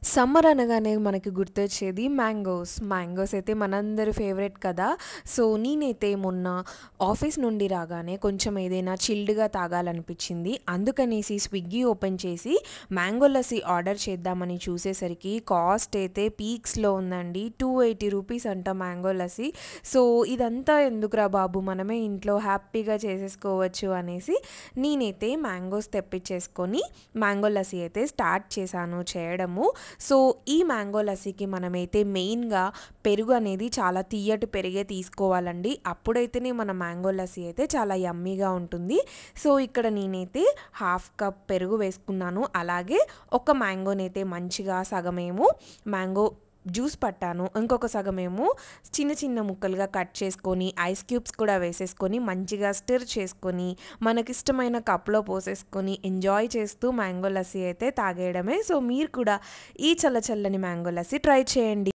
Summer అనగానే మనకి గుర్తొచ్చేది మ్యాంగోస్. మ్యాంగోస్ అయితే మనందరి ఫేవరెట్ కదా! సో, నేనైతే మొన్న ఆఫీస్ నుండి రాగానే కొంచెం ఏదైనా చిల్డ్‌గా తాగాలనిపించింది. అందుకనేసి స్విగ్గీ ఓపెన్ చేసి మ్యాంగో లస్సీ ఆర్డర్ చేద్దామని చూసేసరికి కాస్ట్ అయితే పీక్స్‌లో ఉందండి. ₹280 అంట మ్యాంగో లస్సీ. సో, ఇదంతా ఎందుకురా బాబు! మనమే ఇంట్లో హ్యాపీగా చేసేసుకోవచ్చు అనేసి నేనైతే మ్యాంగోస్ తెప్పించేసుకొని మ్యాంగో లస్సీ అయితే స్టార్ట్ చేశాను చేయడము. సో, ఈ మ్యాంగో లస్సీకి మనమైతే మెయిన్‌గా పెరుగు అనేది చాలా తియ్యటి పెరుగే తీసుకోవాలండి. అప్పుడైతేనే మన మ్యాంగో లస్సీ అయితే చాలా యమ్మీగా ఉంటుంది. సో, ఇక్కడ నేనైతే హాఫ్ కప్ పెరుగు వేసుకున్నాను. అలాగే ఒక మ్యాంగోనైతే మంచిగా సగమేమో మ్యాంగో జ్యూస్ పట్టాను. ఇంకొక సగమేమో చిన్న చిన్న ముక్కలుగా కట్ చేసుకొని ఐస్ క్యూబ్స్ కూడా వేసేసుకొని మంచిగా స్టిర్ చేసుకొని మనకిష్టమైన కప్‌లో పోసేసుకొని ఎంజాయ్ చేస్తూ మ్యాంగో లస్సీ అయితే తాగేయడమే. సో, మీరు కూడా ఈ చల్ల చల్లని మ్యాంగో లస్సీ ట్రై చేయండి.